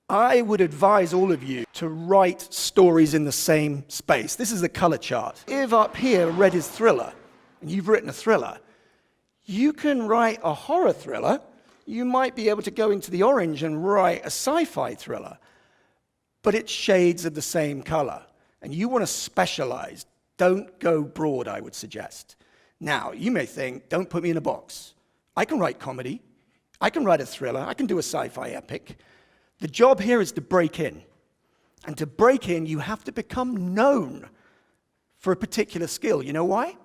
I would advise all of you to write stories in the same space. This is the color chart. If up here red is thriller, and you've written a thriller, you can write a horror thriller. You might be able to go into the orange and write a sci-fi thriller, but it's shades of the same color. And you want to specialize. Don't go broad, I would suggest. Now, you may think, don't put me in a box. I can write comedy. I can write a thriller. I can do a sci-fi epic. The job here is to break in. And to break in, you have to become known for a particular skill. You know why?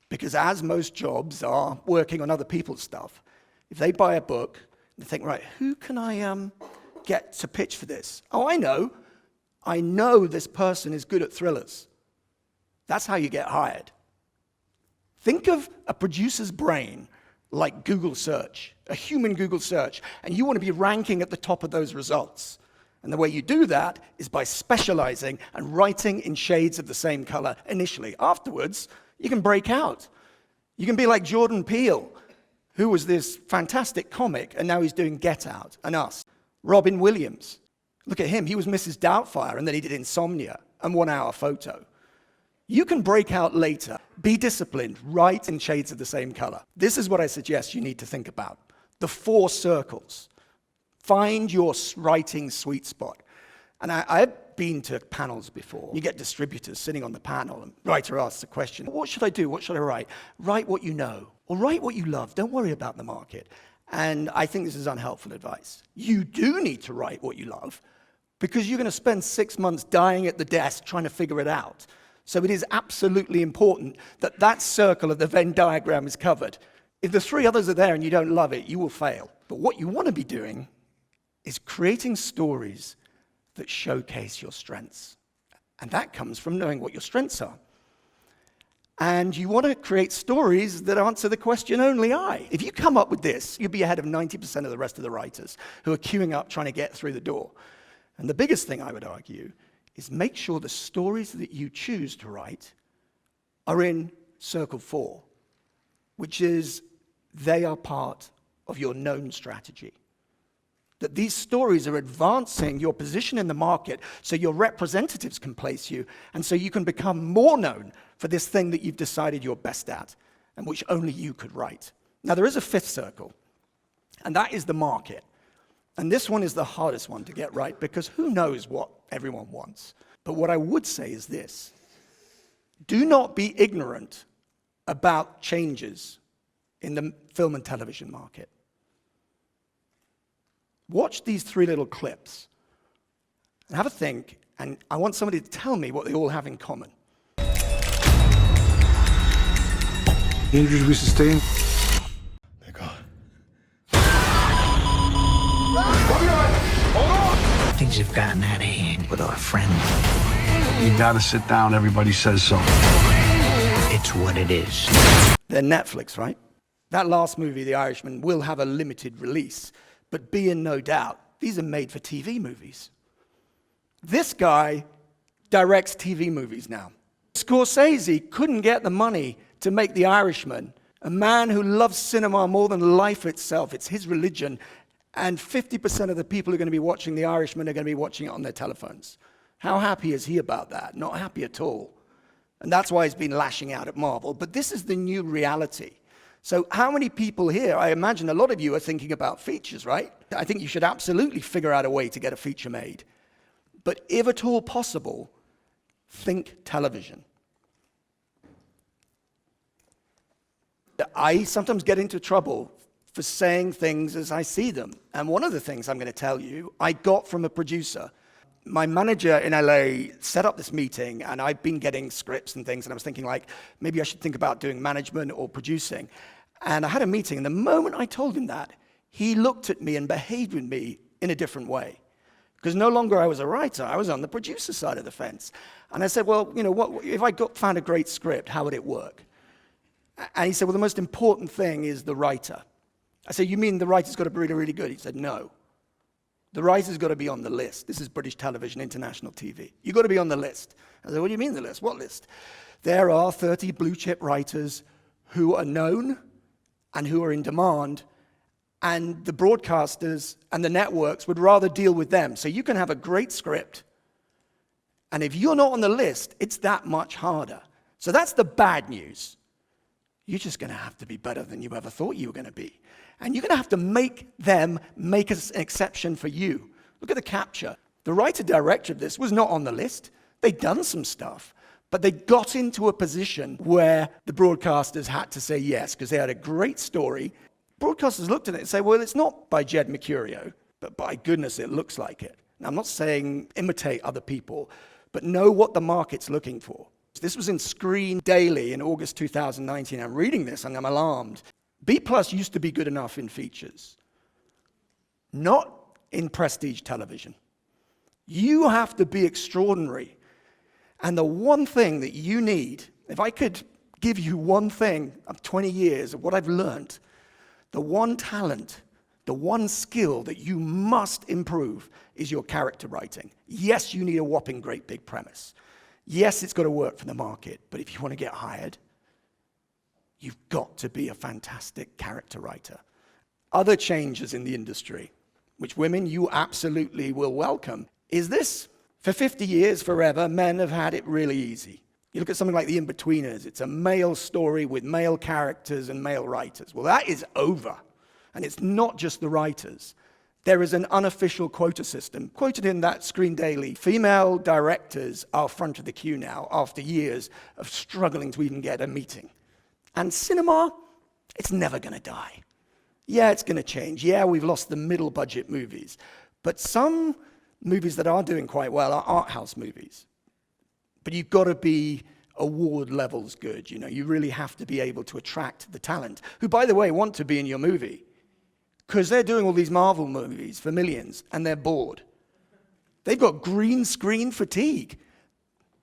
Because as most jobs are working on other people's stuff, if they buy a book, they think, right, who can I get to pitch for this? Oh, I know. I know this person is good at thrillers. That's how you get hired. Think of a producer's brain like Google search, a human Google search, and you want to be ranking at the top of those results. And the way you do that is by specializing and writing in shades of the same color initially. Afterwards, you can break out. You can be like Jordan Peele, who was this fantastic comic, and now he's doing Get Out and Us. Robin Williams, look at him. He was Mrs. Doubtfire, and then he did Insomnia and 1 Hour Photo. You can break out later. Be disciplined. Write in shades of the same color. This is what I suggest you need to think about. The 4 circles. Find your writing sweet spot. And I've been to panels before. You get distributors sitting on the panel, and the writer asks a question. What should I do? What should I write? Write what you know. Or write what you love. Don't worry about the market. And I think this is unhelpful advice. You do need to write what you love, because you're going to spend 6 months dying at the desk trying to figure it out. So it is absolutely important that that circle of the Venn diagram is covered. If the 3 others are there and you don't love it, you will fail. But what you want to be doing is creating stories that showcase your strengths. And that comes from knowing what your strengths are. And you want to create stories that answer the question only I. If you come up with this, you'll be ahead of 90% of the rest of the writers who are queuing up trying to get through the door. And the biggest thing I would argue is make sure the stories that you choose to write are in circle 4, which is they are part of your known strategy. That these stories are advancing your position in the market so your representatives can place you, and so you can become more known for this thing that you've decided you're best at, and which only you could write. Now, there is a 5th circle, and that is the market. And this one is the hardest one to get right, because who knows what everyone wants. But what I would say is this: do not be ignorant about changes in the film and television market. Watch these 3 little clips and have a think, and I want somebody to tell me what they all have in common. Injuries we sustain. Thank God. Things have gotten out of hand with our friend. You gotta sit down, everybody says so. It's what it is. They're Netflix, right? That last movie, The Irishman, will have a limited release, but be in no doubt, these are made for TV movies. This guy directs TV movies now. Scorsese couldn't get the money to make The Irishman, a man who loves cinema more than life itself. It's his religion. And 50% of the people who are going to be watching The Irishman are going to be watching it on their telephones. How happy is he about that? Not happy at all. And that's why he's been lashing out at Marvel. But this is the new reality. So how many people here, I imagine a lot of you are thinking about features, right? I think you should absolutely figure out a way to get a feature made. But if at all possible, think television. I sometimes get into trouble for saying things as I see them. And one of the things I'm going to tell you, I got from a producer. My manager in LA set up this meeting, and I've been getting scripts and things, and I was thinking, like, maybe I should think about doing management or producing. And I had a meeting, and the moment I told him that, he looked at me and behaved with me in a different way. Because no longer I was a writer, I was on the producer side of the fence. And I said, well, you know, what if I found a great script, how would it work? And he said, well, the most important thing is the writer. I said, you mean the writer's got to be really, really good? He said, no. The writer's got to be on the list. This is British television, international TV. You've got to be on the list. I said, what do you mean the list? What list? There are 30 blue chip writers who are known and who are in demand, And the broadcasters and the networks would rather deal with them. So you can have a great script, and if you're not on the list, it's that much harder. So that's the bad news. You're just going to have to be better than you ever thought you were going to be. And you're going to have to make them make an exception for you. Look at the capture. The writer-director of this was not on the list. They'd done some stuff, but they got into a position where the broadcasters had to say yes, because they had a great story. Broadcasters looked at it and say, well, it's not by Jed Mercurio, but by goodness, it looks like it. Now, I'm not saying imitate other people, but know what the market's looking for. This was in Screen Daily in August 2019. I'm reading this and I'm alarmed. B+ used to be good enough in features, not in prestige television. You have to be extraordinary. And the one thing that you need, if I could give you one thing of 20 years of what I've learned, the one talent, the one skill that you must improve is your character writing. Yes, you need a whopping great big premise. Yes, it's got to work for the market, but if you want to get hired, you've got to be a fantastic character writer. Other changes in the industry, which women you absolutely will welcome, is this. For 50 years, forever, men have had it really easy. You look at something like The In-Betweeners, it's a male story with male characters and male writers. Well, that is over. And it's not just the writers. There is an unofficial quota system. Quoted in that Screen Daily, female directors are front of the queue now after years of struggling to even get a meeting. And cinema, it's never going to die. Yeah, it's going to change. Yeah, we've lost the middle budget movies. But some movies that are doing quite well are art house movies. But you've got to be award levels good. You know, you really have to be able to attract the talent, who, by the way, want to be in your movie. Because they're doing all these Marvel movies for millions, and they're bored. They've got green screen fatigue.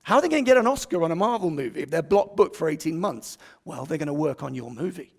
How are they going to get an Oscar on a Marvel movie if they're block booked for 18 months? Well, they're going to work on your movie.